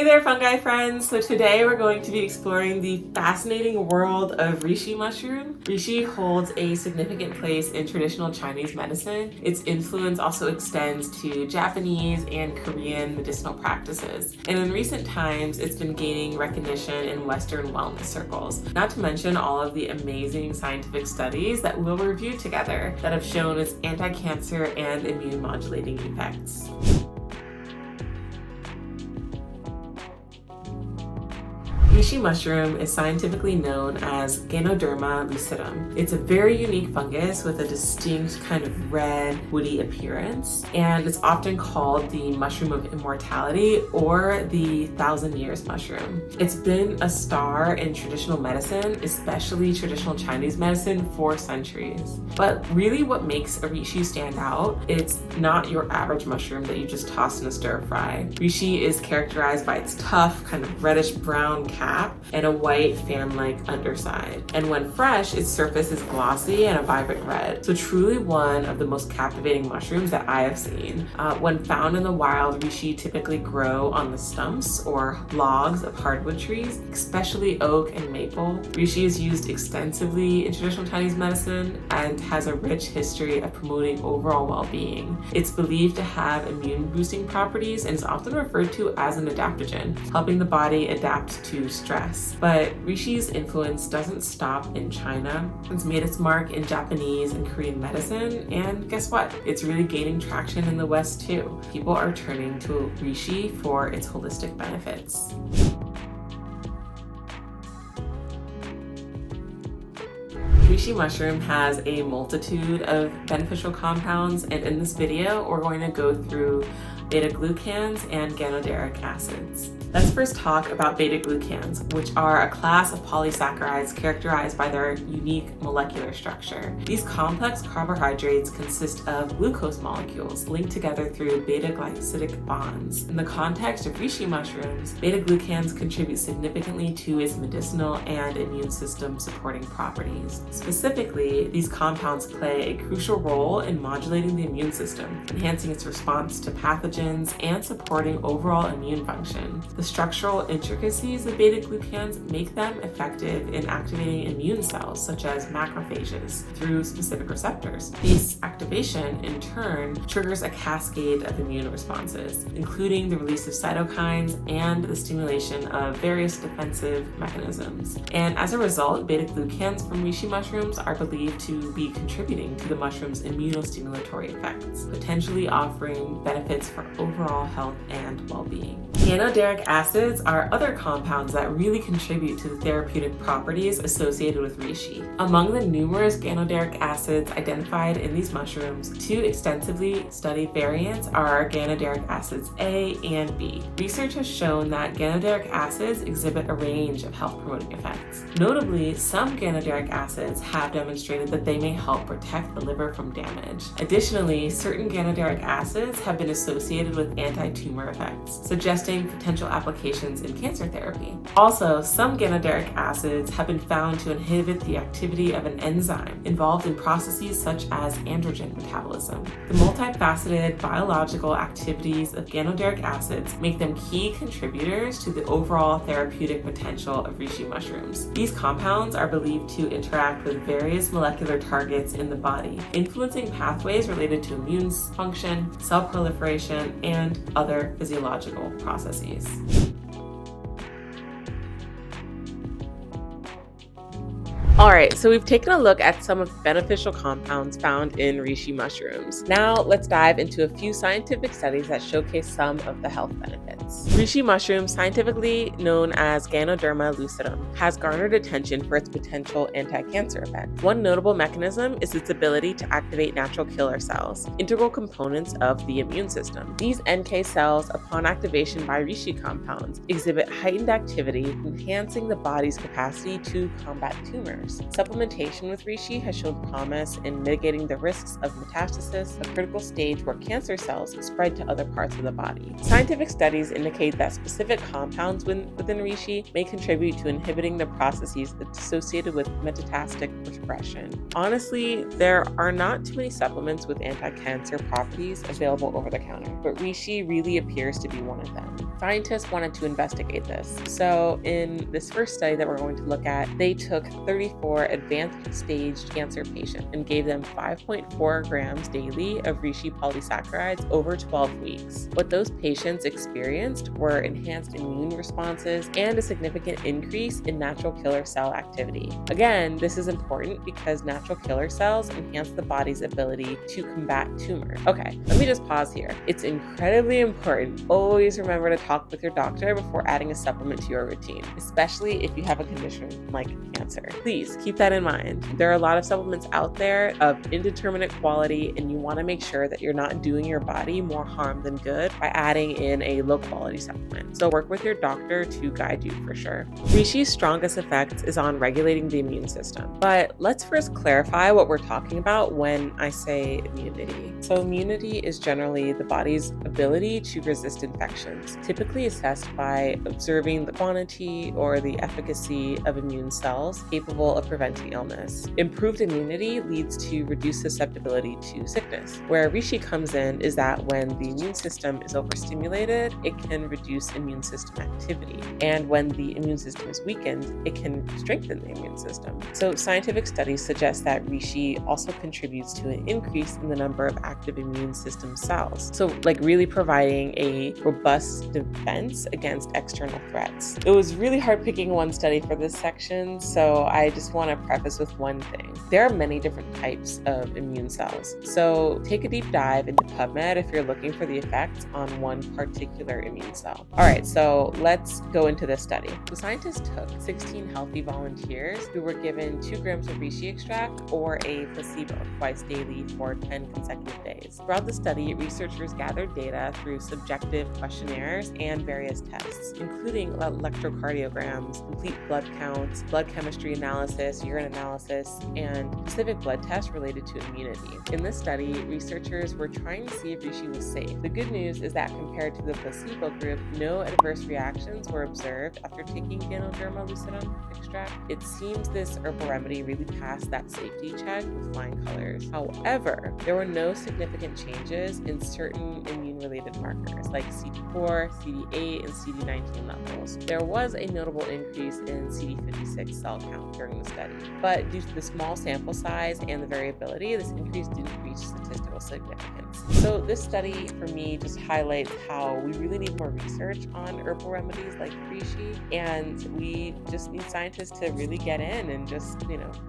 Hey there, fungi friends! So today we're going to be exploring the fascinating world of Reishi mushroom. Reishi holds a significant place in traditional Chinese medicine. Its influence also extends to Japanese and Korean medicinal practices. And in recent times, it's been gaining recognition in Western wellness circles. Not to mention all of the amazing scientific studies that we'll review together that have shown its anti-cancer and immune modulating effects. Reishi mushroom is scientifically known as Ganoderma lucidum. It's a very unique fungus with a distinct kind of red, woody appearance, and it's often called the Mushroom of Immortality or the 1,000 Years mushroom. It's been a star in traditional medicine, especially traditional Chinese medicine, for centuries. But really what makes a reishi stand out, it's not your average mushroom that you just toss in a stir fry. Reishi is characterized by its tough, kind of reddish brown cap and a white fan-like underside. And when fresh, its surface is glossy and a vibrant red. So truly one of the most captivating mushrooms that I have seen. When found in the wild, reishi typically grow on the stumps or logs of hardwood trees, especially oak and maple. Reishi is used extensively in traditional Chinese medicine and has a rich history of promoting overall well-being. It's believed to have immune-boosting properties and is often referred to as an adaptogen, helping the body adapt to stress. But reishi's influence doesn't stop in China. It's made its mark in Japanese and Korean medicine, and guess what? It's really gaining traction in the West too. People are turning to reishi for its holistic benefits. Reishi mushroom has a multitude of beneficial compounds, and in this video, we're going to go through beta-glucans and ganoderic acids. Let's first talk about beta-glucans, which are a class of polysaccharides characterized by their unique molecular structure. These complex carbohydrates consist of glucose molecules linked together through beta-glycidic bonds. In the context of reishi mushrooms, beta-glucans contribute significantly to its medicinal and immune system supporting properties. Specifically, these compounds play a crucial role in modulating the immune system, enhancing its response to pathogens, and supporting overall immune function. The structural intricacies of beta-glucans make them effective in activating immune cells, such as macrophages, through specific receptors. This activation, in turn, triggers a cascade of immune responses, including the release of cytokines and the stimulation of various defensive mechanisms. And as a result, beta-glucans from reishi mushrooms are believed to be contributing to the mushroom's immunostimulatory effects, potentially offering benefits for overall health and well-being. Ganoderic acids are other compounds that really contribute to the therapeutic properties associated with reishi. Among the numerous ganoderic acids identified in these mushrooms, two extensively studied variants are ganoderic acids A and B. Research has shown that ganoderic acids exhibit a range of health-promoting effects. Notably, some ganoderic acids have demonstrated that they may help protect the liver from damage. Additionally, certain ganoderic acids have been associated with anti-tumor effects, suggesting potential applications in cancer therapy. Also, some ganoderic acids have been found to inhibit the activity of an enzyme involved in processes such as androgen metabolism. The multifaceted biological activities of ganoderic acids make them key contributors to the overall therapeutic potential of reishi mushrooms. These compounds are believed to interact with various molecular targets in the body, influencing pathways related to immune function, cell proliferation, and other physiological processes. Alright, so we've taken a look at some of the beneficial compounds found in reishi mushrooms. Now let's dive into a few scientific studies that showcase some of the health benefits. Reishi mushroom, scientifically known as Ganoderma lucidum, has garnered attention for its potential anti-cancer effects. One notable mechanism is its ability to activate natural killer cells, integral components of the immune system. These NK cells, upon activation by reishi compounds, exhibit heightened activity, enhancing the body's capacity to combat tumors. Supplementation with reishi has shown promise in mitigating the risks of metastasis, a critical stage where cancer cells spread to other parts of the body. Scientific studies indicate that specific compounds within reishi may contribute to inhibiting the processes associated with metastatic progression. Honestly, there are not too many supplements with anti-cancer properties available over the counter, but reishi really appears to be one of them. Scientists wanted to investigate this. So in this first study that we're going to look at, they took 34 advanced stage cancer patients and gave them 5.4 grams daily of reishi polysaccharides over 12 weeks. What those patients experienced were enhanced immune responses and a significant increase in natural killer cell activity. Again, this is important because natural killer cells enhance the body's ability to combat tumor. Okay, let me just pause here. It's incredibly important. Always remember to talk with your doctor before adding a supplement to your routine, especially if you have a condition like cancer. Please keep that in mind. There are a lot of supplements out there of indeterminate quality, and you want to make sure that you're not doing your body more harm than good by adding in a low quality supplement. So work with your doctor to guide you for sure. Reishi's strongest effect is on regulating the immune system. But let's first clarify what we're talking about when I say immunity. So immunity is generally the body's ability to resist infections, typically assessed by observing the quantity or the efficacy of immune cells capable of preventing illness. Improved immunity leads to reduced susceptibility to sickness. Where reishi comes in is that when the immune system is overstimulated, it can reduce immune system activity. And when the immune system is weakened, it can strengthen the immune system. So scientific studies suggest that reishi also contributes to an increase in the number of active immune system cells. So like really providing a robust defense against external threats. It was really hard picking one study for this section, so I just want to preface with one thing. There are many different types of immune cells. So take a deep dive into PubMed if you're looking for the effects on one particular immune cell. All right, so let's go into this study. The scientists took 16 healthy volunteers who were given 2 grams of reishi extract or a placebo twice daily for 10 consecutive days. Throughout the study, researchers gathered data through subjective questionnaires and various tests, including electrocardiograms, complete blood counts, blood chemistry analysis, urine analysis, and specific blood tests related to immunity. In this study, researchers were trying to see if reishi was safe. The good news is that compared to the placebo group, no adverse reactions were observed after taking Ganoderma lucidum extract. It seems this herbal remedy really passed that safety check with flying colors. However, there were no significant changes in certain immune-related markers like CD4, CD8, and CD19 levels. There was a notable increase in CD56 cell count during the study, but due to the small sample size and the variability, this increase didn't reach statistical significance. So this study, for me, just highlights how we really need more research on herbal remedies like reishi, and we just need scientists to really get in and just,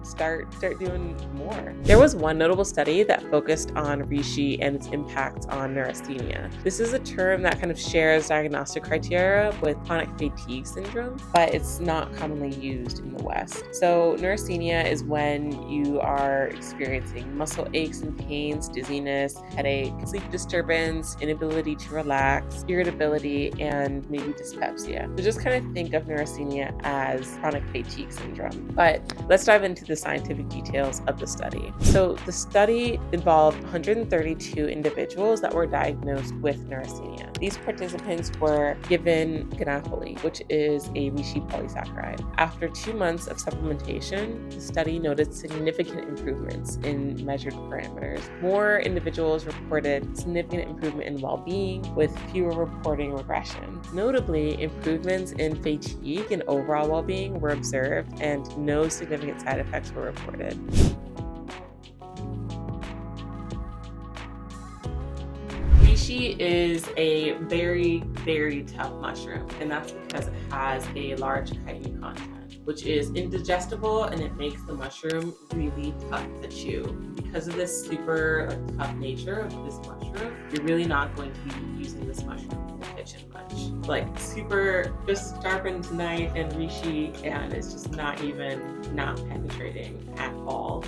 start doing more. There was one notable study that focused on reishi and its impact on neurasthenia. This is a term that kind of shares diagnostic criteria with chronic fatigue syndrome, but it's not commonly used in the West. So neurasthenia is when you are experiencing muscle aches and pains, dizziness, headache, sleep disturbance, inability to relax, irritability, and maybe dyspepsia. So just kind of think of neurasthenia as chronic fatigue syndrome. But let's dive into the scientific details of the study. So the study involved 132 individuals that were diagnosed with neurasthenia. These participants were given ganoderic, which is a reishi polysaccharide. After 2 months of supplementation, the study noted significant improvements in measured parameters. More individuals reported significant improvement in well-being, with fewer reporting regression. Notably, improvements in fatigue and overall well-being were observed, and no significant side effects were reported. Reishi is a very, very tough mushroom, and that's because it has a large chitin content, which is indigestible, and it makes the mushroom really tough to chew. Because of this super tough nature of this mushroom, you're really not going to be using this mushroom in the kitchen much. Like super just sharpened knife and reishi, and it's just not penetrating at all.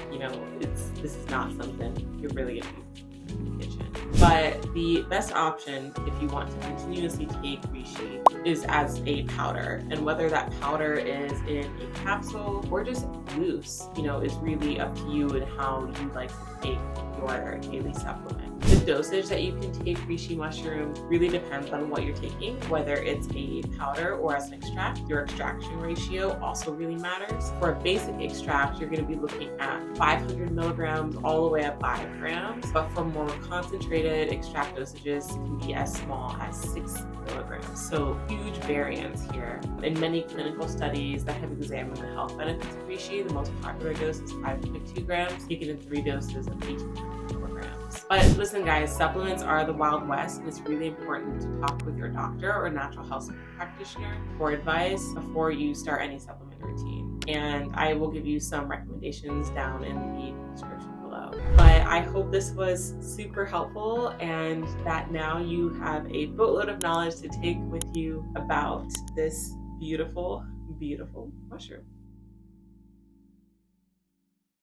This is not something you're really gonna use in the kitchen. But the best option if you want to continuously take reishi is as a powder, and whether that powder is in a capsule or just loose, is really up to you and how you like to take your daily supplement. The dosage that you can take reishi mushroom really depends on what you're taking, whether it's a powder or as an extract. Your extraction ratio also really matters. For a basic extract, you're going to be looking at 500 milligrams all the way up 5 grams, but for more concentrated extract dosages can be as small as 6 milligrams. So huge variance here. In many clinical studies that have examined the health benefits of reishi, the most popular dose is 5.2 grams, taken in 3 doses of 18 milligrams. But listen guys, supplements are the Wild West, and it's really important to talk with your doctor or natural health practitioner for advice before you start any supplement routine. And I will give you some recommendations down in the description below. But I hope this was super helpful and that now you have a boatload of knowledge to take with you about this beautiful, beautiful mushroom.